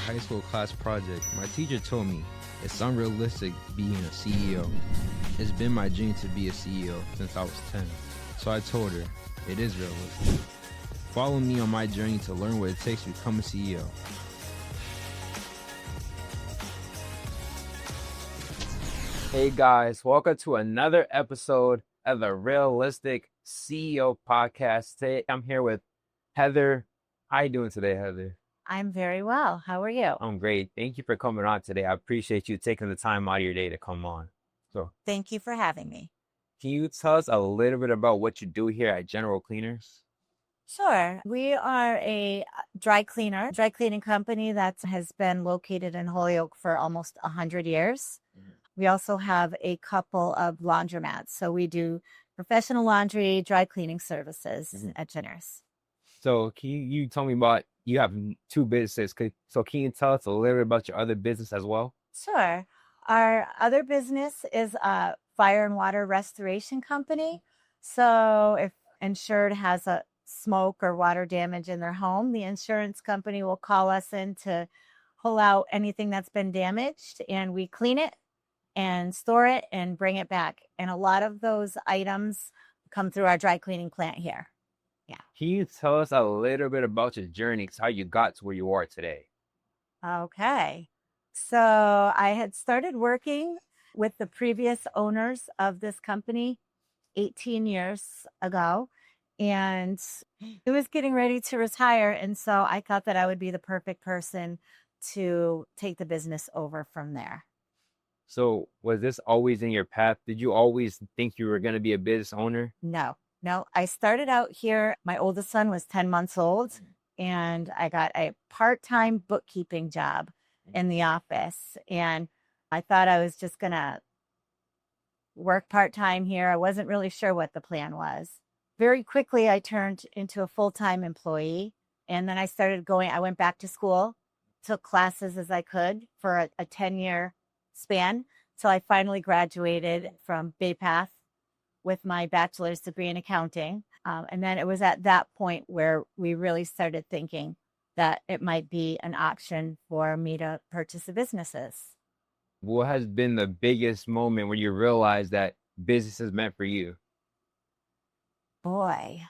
high school class project, my teacher told me it's unrealistic being a CEO. It's been my dream to be a CEO since I was 10. So I told her, it is realistic. Follow me on my journey to learn what it takes to become a CEO. Hey guys, welcome to another episode of the Realistic CEO Podcast. Today I'm here with Heather. How you doing today, Heather? I'm very well. How are you? I'm great. Thank you for coming on today. I appreciate you taking the time out of your day to come on. So, Thank you for having me. can you tell us a little bit about what you do here at General Cleaners? Sure. We are a dry cleaning company that has been located in Holyoke for almost 100 years. We also have a couple of laundromats. So we do professional laundry, dry cleaning services at Jenners. So, can you tell me about, you have two businesses. So, can you tell us a little bit about your other business as well? Sure. Our other business is a fire and water restoration company. So if insured has a smoke or water damage in their home, the insurance company will call us in to pull out anything that's been damaged, and we clean it and store it and bring it back. And a lot of those items come through our dry cleaning plant here. Yeah. Can you tell us a little bit about your journey, how you got to where you are today? Okay. So I had started working with the previous owners of this company 18 years ago, and it was getting ready to retire. And so I thought that I would be the perfect person to take the business over from there. So, was this always in your path? Did you always think you were going to be a business owner? No. I started out here. My oldest son was 10 months old, and I got a part-time bookkeeping job in the office. And I thought I was just going to work part-time here. I wasn't really sure what the plan was. Very quickly, I turned into a full-time employee. And then I went back to school, took classes as I could for a 10-year span. So I finally graduated from Bay Path with my bachelor's degree in accounting. And then it was at that point where we really started thinking that it might be an option for me to purchase the businesses. What has been the biggest moment where you realized that business is meant for you? Boy,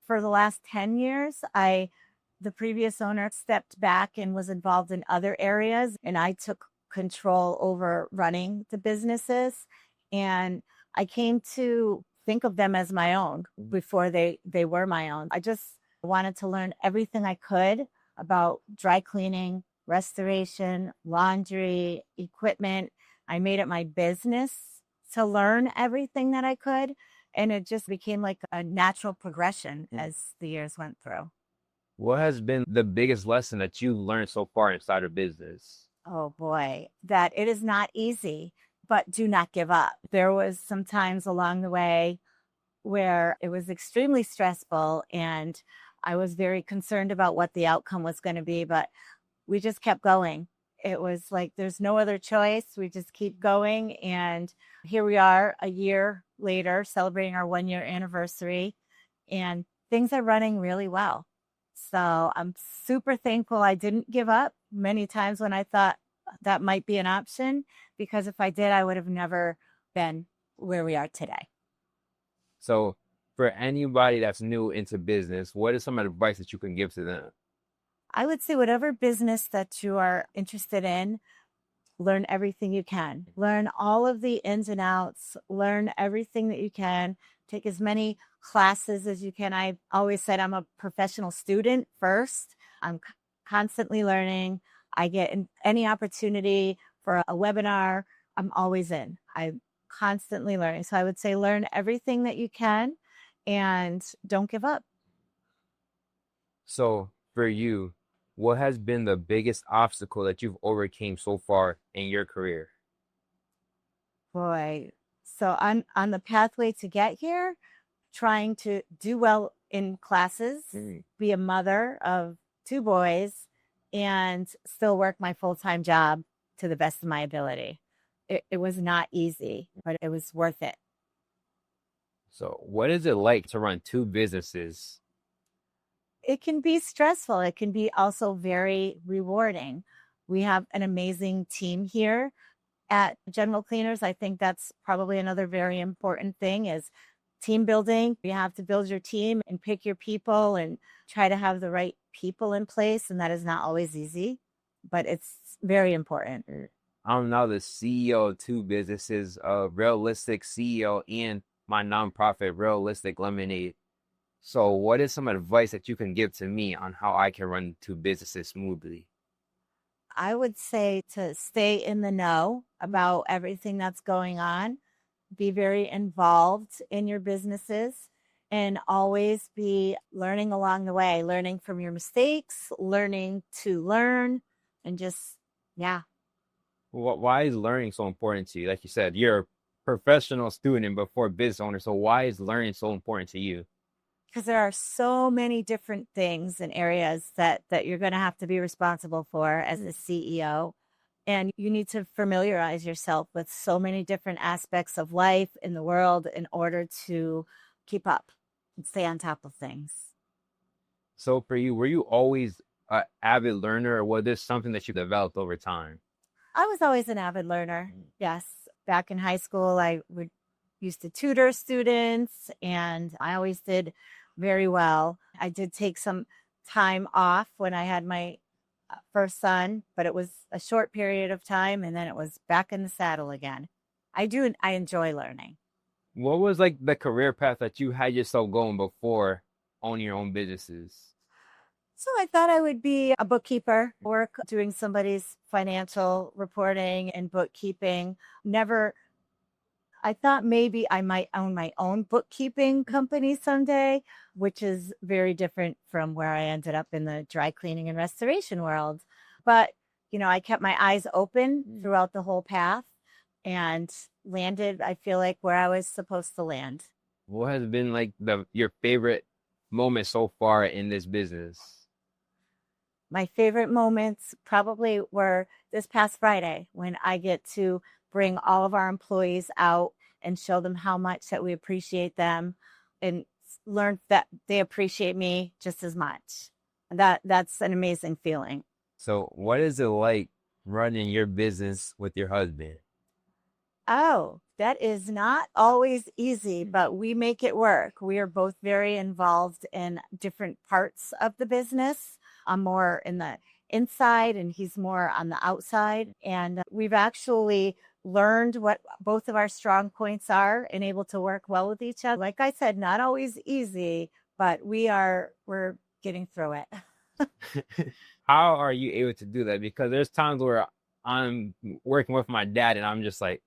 for the last 10 years, the previous owner stepped back and was involved in other areas, and I took control over running the businesses. And I came to think of them as my own before they were my own. I just wanted to learn everything I could about dry cleaning, restoration, laundry, equipment. I made it my business to learn everything that I could. And it just became like a natural progression as the years went through. What has been the biggest lesson that you learned so far inside of business? Oh boy, that it is not easy, but do not give up. There was some times along the way where it was extremely stressful, and I was very concerned about what the outcome was going to be, but we just kept going. It was like there's no other choice. We just keep going. And here we are a year later celebrating our 1-year anniversary, and things are running really well. So I'm super thankful I didn't give up many times when I thought that might be an option, because if I did, I would have never been where we are today. So, for anybody that's new into business, what is some advice that you can give to them? I would say whatever business that you are interested in, learn everything you can. Learn all of the ins and outs. Learn everything that you can. Take as many classes as you can. I've always said I'm a professional student first. I'm constantly learning. I get any opportunity for a webinar, I'm always in. I'm constantly learning. So I would say learn everything that you can and don't give up. So, for you, what has been the biggest obstacle that you've overcame so far in your career? Boy, so on the pathway to get here, trying to do well in classes, be a mother of 2 boys, and still work my full-time job to the best of my ability. It was not easy, but it was worth it. So, what is it like to run 2 businesses? It can be stressful. It can be also very rewarding. We have an amazing team here at General Cleaners. I think that's probably another very important thing is team building. You have to build your team and pick your people and try to have the right people in place. And that is not always easy, but it's very important. I'm now the CEO of two businesses, Realistic CEO and my nonprofit, Realistic Lemonade. So what is some advice that you can give to me on how I can run two businesses smoothly? I would say to stay in the know about everything that's going on, be very involved in your businesses, and always be learning along the way, learning from your mistakes, learning to learn, and just, yeah. Why is learning so important to you? Like you said, you're a professional student before business owner. So why is learning so important to you? Because there are so many different things and areas that you're going to have to be responsible for as a CEO. And you need to familiarize yourself with so many different aspects of life in the world in order to keep up and stay on top of things. So for you, were you always an avid learner, or was this something that you developed over time? I was always an avid learner. Yes. Back in high school, I would used to tutor students and I always did very well. I did take some time off when I had my first son, but it was a short period of time and then it was back in the saddle again. I enjoy learning. What was like the career path that you had yourself going before owning your own businesses? So I thought I would be a bookkeeper, work doing somebody's financial reporting and bookkeeping. Never I thought maybe I might own my own bookkeeping company someday, which is very different from where I ended up in the dry cleaning and restoration world. But, I kept my eyes open throughout the whole path and landed, I feel like, where I was supposed to land. What has been like your favorite moment so far in this business? My favorite moments probably were this past Friday when I get to bring all of our employees out and show them how much that we appreciate them and learn that they appreciate me just as much. That's an amazing feeling. So what is it like running your business with your husband? Oh, that is not always easy, but we make it work. We are both very involved in different parts of the business. I'm more in the inside and he's more on the outside. And we've actually learned what both of our strong points are and able to work well with each other. Like I said, not always easy, but we're getting through it. How are you able to do that? Because there's times where I'm working with my dad and I'm just like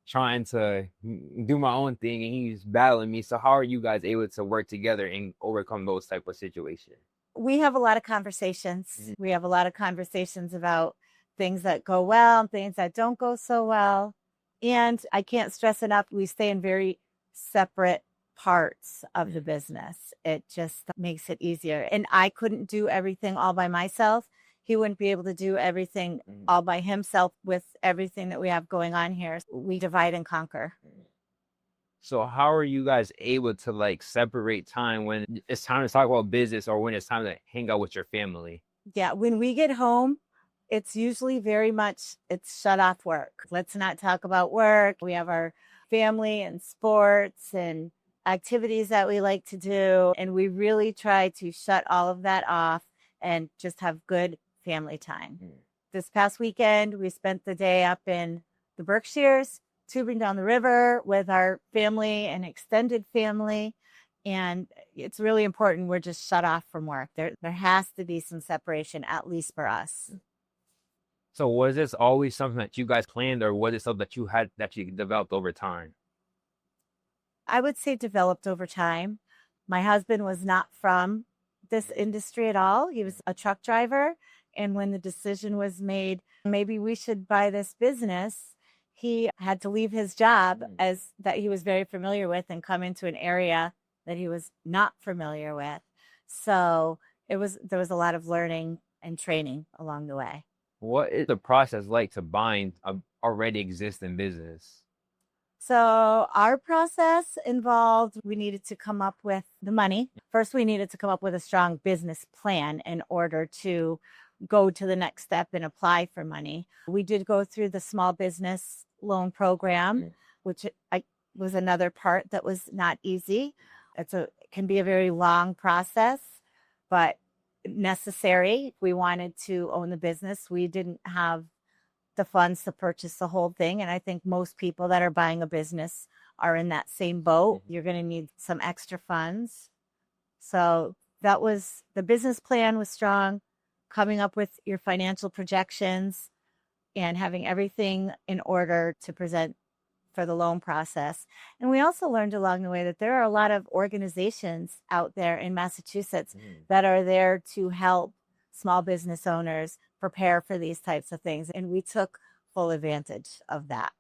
trying to do my own thing and he's battling me. So how are you guys able to work together and overcome those type of situations? We have a lot of conversations. We have a lot of conversations about things that go well and things that don't go so well. And I can't stress enough, we stay in very separate parts of the business. It just makes it easier. And I couldn't do everything all by myself. He wouldn't be able to do everything all by himself with everything that we have going on here. We divide and conquer. So how are you guys able to like separate time when it's time to talk about business or when it's time to hang out with your family? Yeah, when we get home, it's usually it's shut off work. Let's not talk about work. We have our family and sports and activities that we like to do. And we really try to shut all of that off and just have good family time. This past weekend, we spent the day up in the Berkshires, tubing down the river with our family and extended family. And it's really important we're just shut off from work. There has to be some separation, at least for us. So was this always something that you guys planned or was it something that you developed over time? I would say developed over time. My husband was not from this industry at all. He was a truck driver. And when the decision was made, maybe we should buy this business, he had to leave his job as that he was very familiar with and come into an area that he was not familiar with. So there was a lot of learning and training along the way. What is the process like to buying a already existing business? So our process involved, we needed to come up with the money. First, we needed to come up with a strong business plan in order to go to the next step and apply for money. We did go through the small business loan program, which was another part that was not easy. It can be a very long process, but necessary. If we wanted to own the business, we didn't have the funds to purchase the whole thing. And I think most people that are buying a business are in that same boat. You're going to need some extra funds. So that was, the business plan was strong, coming up with your financial projections and having everything in order to present for the loan process. And we also learned along the way that there are a lot of organizations out there in Massachusetts that are there to help small business owners prepare for these types of things. And we took full advantage of that.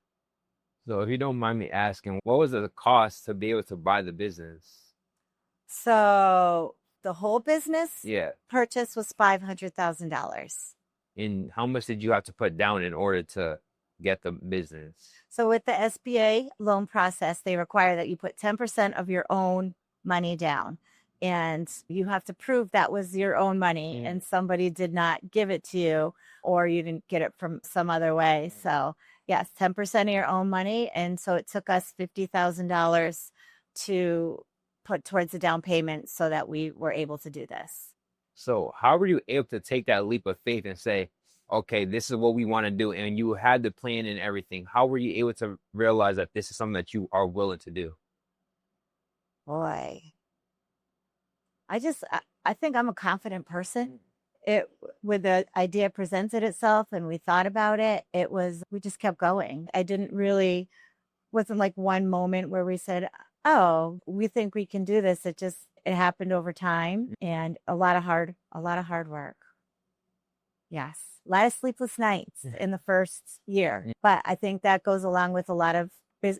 So if you don't mind me asking, what was the cost to be able to buy the business? So the whole business Yeah. purchase was $500,000. And how much did you have to put down in order to get the business? So with the SBA loan process, they require that you put 10% of your own money down. And you have to prove that was your own money and somebody did not give it to you or you didn't get it from some other way. So yes, 10% of your own money. And so it took us $50,000 to put towards the down payment so that we were able to do this. So how were you able to take that leap of faith and say, okay, this is what we want to do, and you had the plan and everything? How were you able to realize that this is something that you are willing to do? Boy, I think I'm a confident person. When the idea presented itself and we thought about it, we just kept going. Wasn't like one moment where we said, oh, we think we can do this. It happened over time and a lot of hard work. Yes. A lot of sleepless nights in the first year. But I think that goes along with a lot of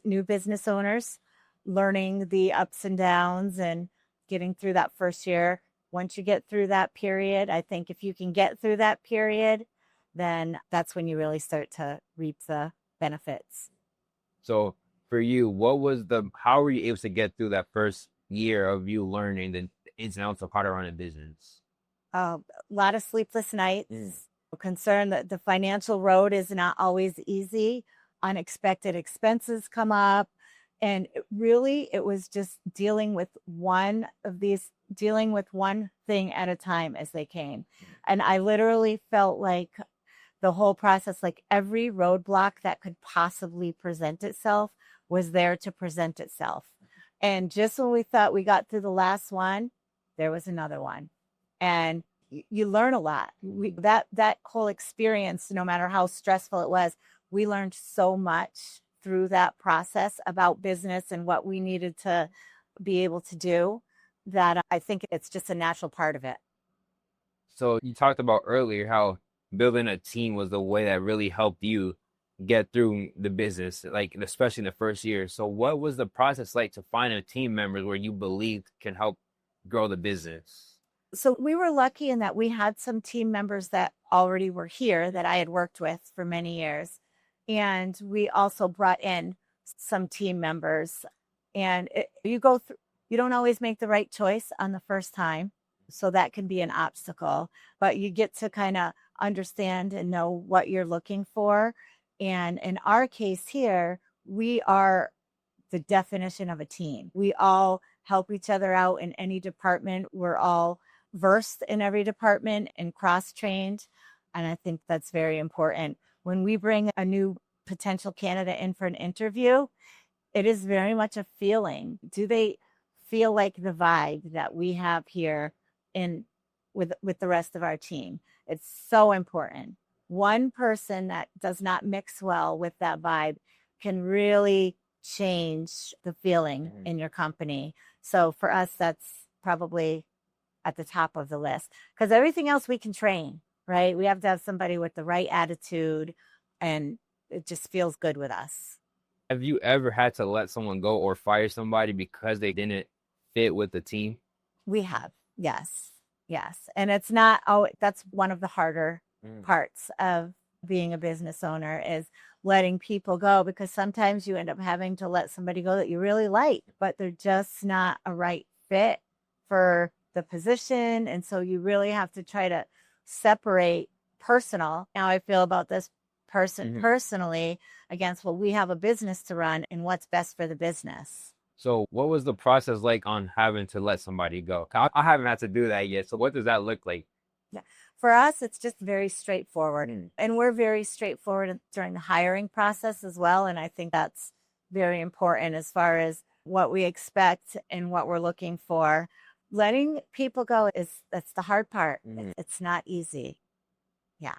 new business owners learning the ups and downs and getting through that first year. Once you get through that period, I think if you can get through that period, then that's when you really start to reap the benefits. So for you, how were you able to get through that first year of you learning the ins and outs of how to run a business? A lot of sleepless nights, concern that the financial road is not always easy. Unexpected expenses come up. And it was just dealing with one thing at a time as they came. And I literally felt like the whole process, like every roadblock that could possibly present itself was there to present itself. And just when we thought we got through the last one, there was another one. And you learn a lot. That whole experience, no matter how stressful it was, we learned so much through that process about business and what we needed to be able to do that I think it's just a natural part of it. So you talked about earlier how building a team was the way that really helped you get through the business, like especially in the first year. So what was the process like to find a team members where you believed can help grow the business? So we were lucky in that we had some team members that already were here that I had worked with for many years. And we also brought in some team members. And you don't always make the right choice on the first time. So that can be an obstacle, but you get to kind of understand and know what you're looking for. And in our case here, we are the definition of a team. We all help each other out in any department. We're all versed in every department and cross-trained. And I think that's very important. When we bring a new potential candidate in for an interview, it is very much a feeling. Do they feel like the vibe that we have here with the rest of our team? It's so important. One person that does not mix well with that vibe can really change the feeling in your company. So for us, that's probably at the top of the list, because everything else we can train, right? We have to have somebody with the right attitude, and it just feels good with us. Have you ever had to let someone go or fire somebody because they didn't fit with the team? We have, yes. And it's not, that's one of the harder parts of being a business owner is letting people go, because sometimes you end up having to let somebody go that you really like, but they're just not a right fit for the position. And so you really have to try to separate personal, how I feel about this person personally, against, well, we have a business to run and what's best for the business. So what was the process like on having to let somebody go? I haven't had to do that yet. So what does that look like? Yeah. For us, it's just very straightforward. And we're very straightforward during the hiring process as well. And I think that's very important as far as what we expect and what we're looking for. Letting people go that's the hard part. It's not easy. Yeah.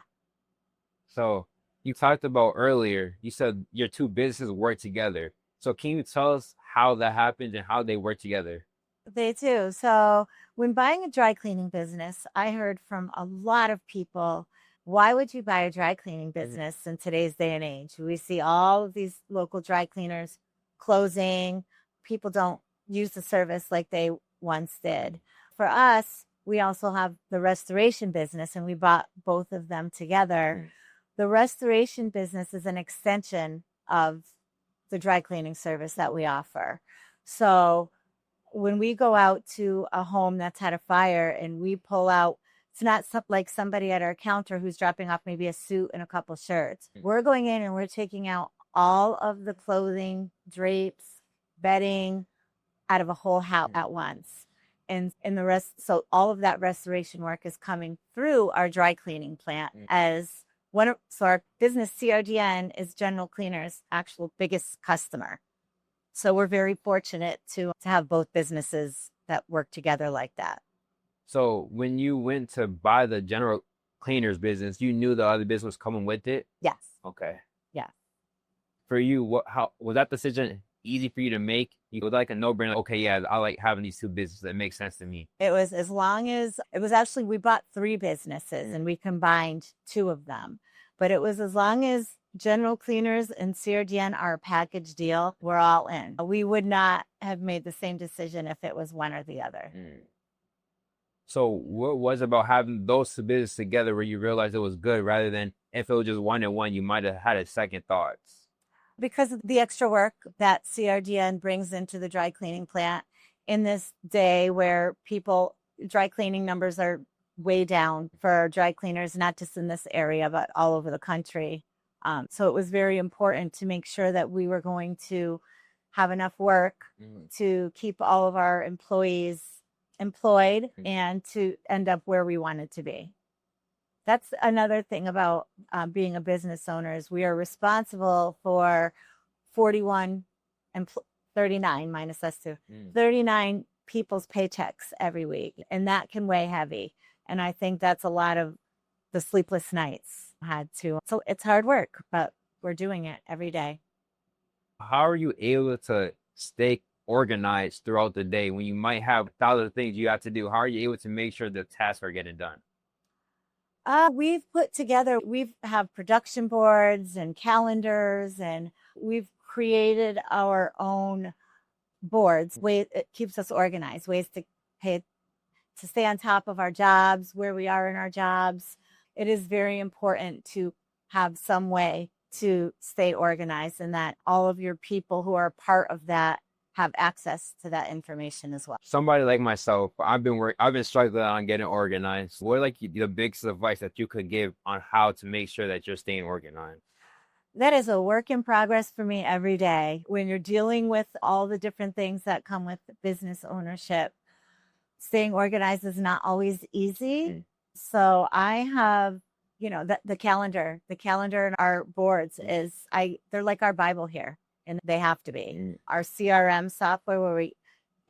So you talked about earlier, you said your two businesses work together. So can you tell us how that happened and how they work together? They do. So when buying a dry cleaning business, I heard from a lot of people, why would you buy a dry cleaning business in today's day and age? We see all of these local dry cleaners closing. People don't use the service like they once did. For us, we also have the restoration business, and we bought both of them together. The restoration business is an extension of the dry cleaning service that we offer. So when we go out to a home that's had a fire and we pull out, it's not like somebody at our counter who's dropping off maybe a suit and a couple shirts. We're going in and we're taking out all of the clothing, drapes, bedding out of a whole house at once. And the rest, so all of that restoration work is coming through our dry cleaning plant as so our business CRDN is General Cleaner's actual biggest customer. So we're very fortunate to have both businesses that work together like that. So when you went to buy the General Cleaner's business, you knew the other business was coming with it? Yes. Okay. Yeah. For you, how was that decision easy for you to make? You was like a no-brainer, like, okay, yeah, I like having these two businesses. That makes sense to me. It was as long as, it was actually, we bought 3 businesses and we combined 2 of them. But it was as long as General Cleaners and CRDN are a package deal, we're all in. We would not have made the same decision if it was one or the other. So what was about having those two businesses together where you realized it was good, rather than if it was just one and one, you might have had a second thoughts? Because of the extra work that CRDN brings into the dry cleaning plant in this day where dry cleaning numbers are way down for dry cleaners, not just in this area, but all over the country. So it was very important to make sure that we were going to have enough work to keep all of our employees employed and to end up where we wanted to be. That's another thing about being a business owner is we are responsible for 39 minus us two, 39 people's paychecks every week. And that can weigh heavy. And I think that's a lot of the sleepless nights so it's hard work, but we're doing it every day. How are you able to stay organized throughout the day when you might have 1,000 things you have to do? How are you able to make sure the tasks are getting done? We have production boards and calendars, and we've created our own boards. It keeps us organized, ways to stay on top of our jobs, where we are in our jobs. It is very important to have some way to stay organized, and that all of your people who are part of that have access to that information as well. Somebody like myself, I've been struggling on getting organized. What are like the biggest advice that you could give on how to make sure that you're staying organized? That is a work in progress for me every day. When you're dealing with all the different things that come with business ownership, staying organized is not always easy. So I have, the calendar in our boards they're like our Bible here, and they have to be. Our CRM software, where we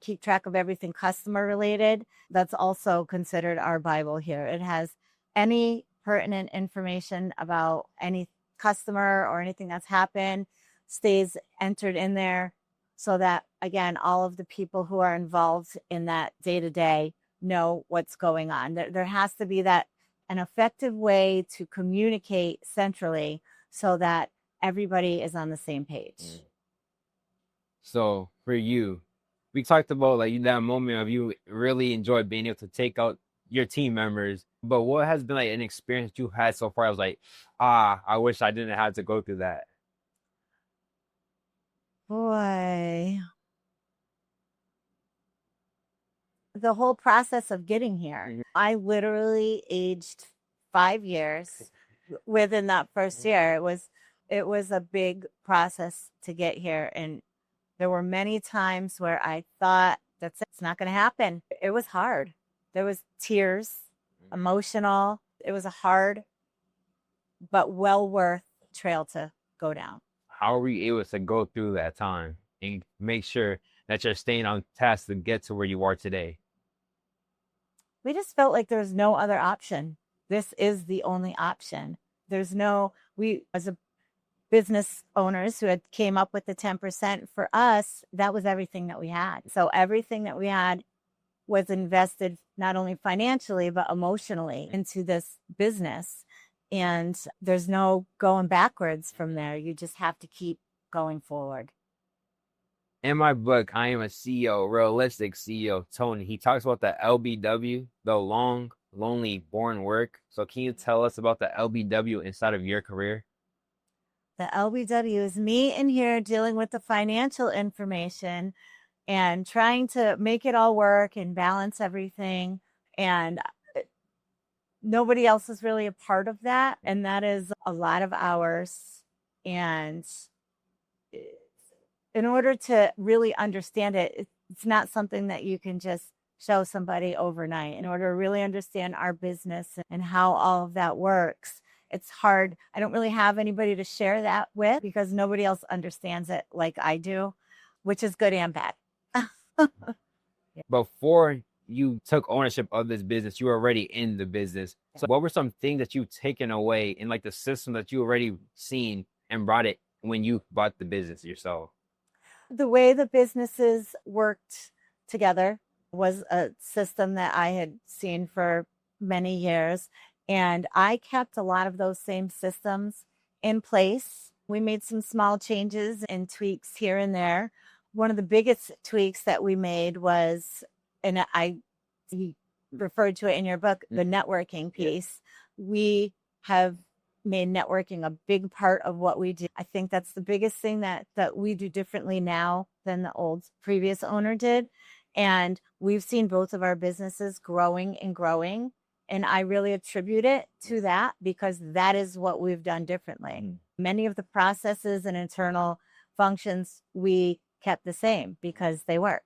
keep track of everything customer related, that's also considered our Bible here. It has any pertinent information about any customer or anything that's happened, stays entered in there, so that, again, all of the people who are involved in that day-to-day know what's going on. There has to be an effective way to communicate centrally so that everybody is on the same page. So for you, we talked about like that moment of you really enjoyed being able to take out your team members, but what has been like an experience you had so far? I was like, I wish I didn't have to go through that. Boy, the whole process of getting here. Mhm. I literally aged 5 years within that first year. It was a big process to get here. And there were many times where I thought that's it, it's not going to happen. It was hard. There was tears, emotional. It was a hard but well worth trail to go down. How were you able to go through that time and make sure that you're staying on task to get to where you are today? We just felt like there's no other option. This is the only option. We as a business owners who had came up with the 10%, for us, that was everything that we had. So everything that we had was invested not only financially, but emotionally into this business. And there's no going backwards from there. You just have to keep going forward. In my book, I Am a CEO, Realistic CEO, Tony, he talks about the LBW, the long, lonely, boring work. So can you tell us about the LBW inside of your career? The LBW is me in here dealing with the financial information and trying to make it all work and balance everything. And nobody else is really a part of that. And that is a lot of hours. And in order to really understand it, it's not something that you can just show somebody overnight. In order to really understand our business and how all of that works, it's hard. I don't really have anybody to share that with because nobody else understands it like I do, which is good and bad. Before you took ownership of this business, you were already in the business. So what were some things that you've taken away in like the system that you already seen and brought it when you bought the business yourself? The way the businesses worked together was a system that I had seen for many years. And I kept a lot of those same systems in place. We made some small changes and tweaks here and there. One of the biggest tweaks that we made was, and you referred to it in your book, the networking piece. We have made networking a big part of what we do. I think that's the biggest thing that we do differently now than the old previous owner did. And we've seen both of our businesses growing and growing. And I really attribute it to that because that is what we've done differently. Many of the processes and internal functions we kept the same because they work.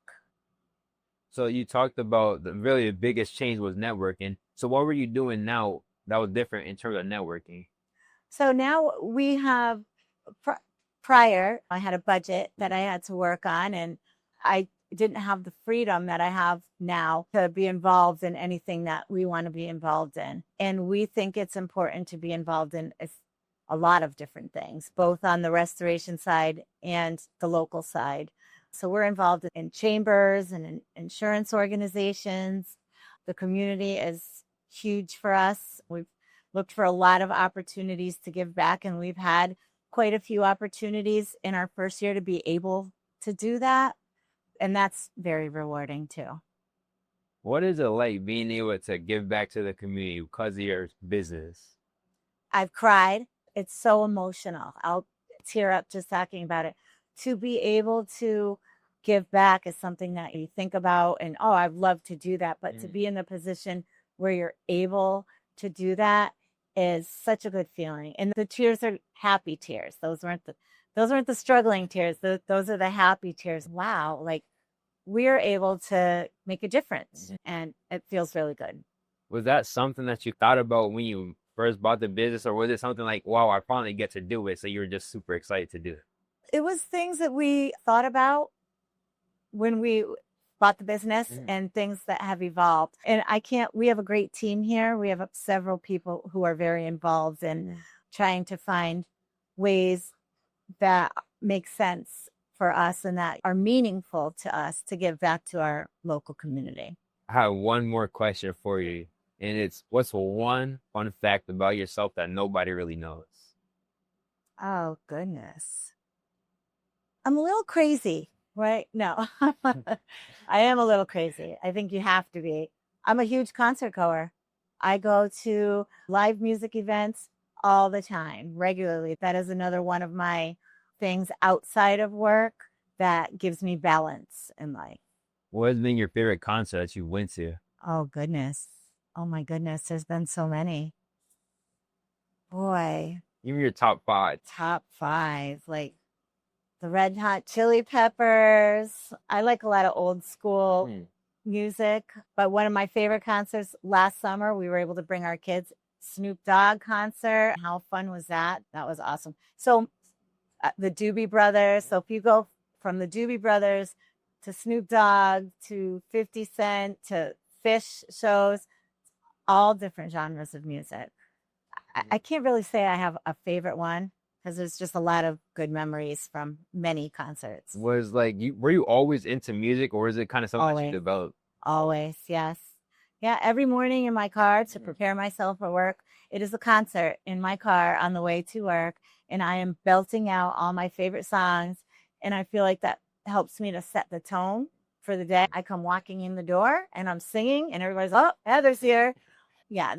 So you talked about really the biggest change was networking. So what were you doing now that was different in terms of networking? So now we have, prior, I had a budget that I had to work on, and I didn't have the freedom that I have now to be involved in anything that we want to be involved in. And we think it's important to be involved in a lot of different things, both on the restoration side and the local side. So we're involved in chambers and in insurance organizations. The community is huge for us. We've looked for a lot of opportunities to give back, and we've had quite a few opportunities in our first year to be able to do that. And that's very rewarding too. What is it like being able to give back to the community because of your business? I've cried. It's so emotional. I'll tear up just talking about it. To be able to give back is something that you think about and, oh, I'd love to do that. But to be in the position where you're able to do that is such a good feeling. And the tears are happy tears. Those weren't the struggling tears. Those are the happy tears. Wow. Like we're able to make a difference and it feels really good. Was that something that you thought about when you first bought the business, or was it something like, wow, I finally get to do it, so you were just super excited to do it? It was things that we thought about when we bought the business and things that have evolved. And we have a great team here. We have several people who are very involved in trying to find ways that make sense for us and that are meaningful to us to give back to our local community. I have one more question for you, and it's, what's one fun fact about yourself that nobody really knows? Oh, goodness. I'm a little crazy, right? No, I am a little crazy. I think you have to be. I'm a huge concert goer. I go to live music events all the time, regularly. That is another one of my things outside of work. that gives me balance in life. What has been your favorite concert that you went to? Oh, goodness. Oh, my goodness. There's been so many. Boy, Give me your top 5. top 5. Like the Red Hot Chili Peppers. I like a lot of old school music. But one of my favorite concerts last summer, we were able to bring our kids. Snoop Dogg concert. How fun was that? That was awesome. So the Doobie Brothers. So if you go from the Doobie Brothers to Snoop Dogg to 50 Cent to Fish shows, all different genres of music. I can't really say I have a favorite one because there's just a lot of good memories from many concerts. Was like were you always into music, or is it kind of something that you Always. developed? Always, yes. Yeah, every morning in my car to prepare myself for work, it is a concert in my car on the way to work, and I am belting out all my favorite songs, and I feel like that helps me to set the tone for the day. I come walking in the door and I'm singing, and everybody's, oh, Heather's here. Yeah,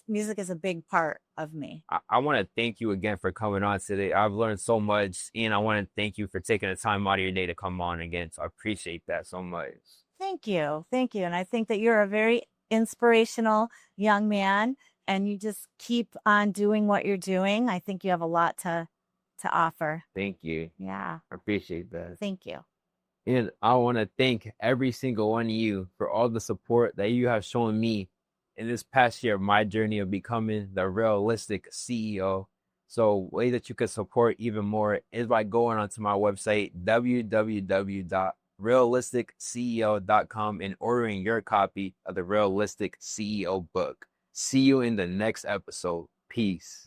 music is a big part of me. I want to thank you again for coming on today. I've learned so much, and I want to thank you for taking the time out of your day to come on again. So I appreciate that so much. Thank you. Thank you. And I think that you're a very inspirational young man, and you just keep on doing what you're doing. I think you have a lot to offer. Thank you. Yeah. I appreciate that. Thank you. And I want to thank every single one of you for all the support that you have shown me in this past year of my journey of becoming the realistic CEO. So way that you can support even more is by going onto my website, www.realisticceo.com, and ordering your copy of the Realistic CEO book. See you in the next episode. Peace.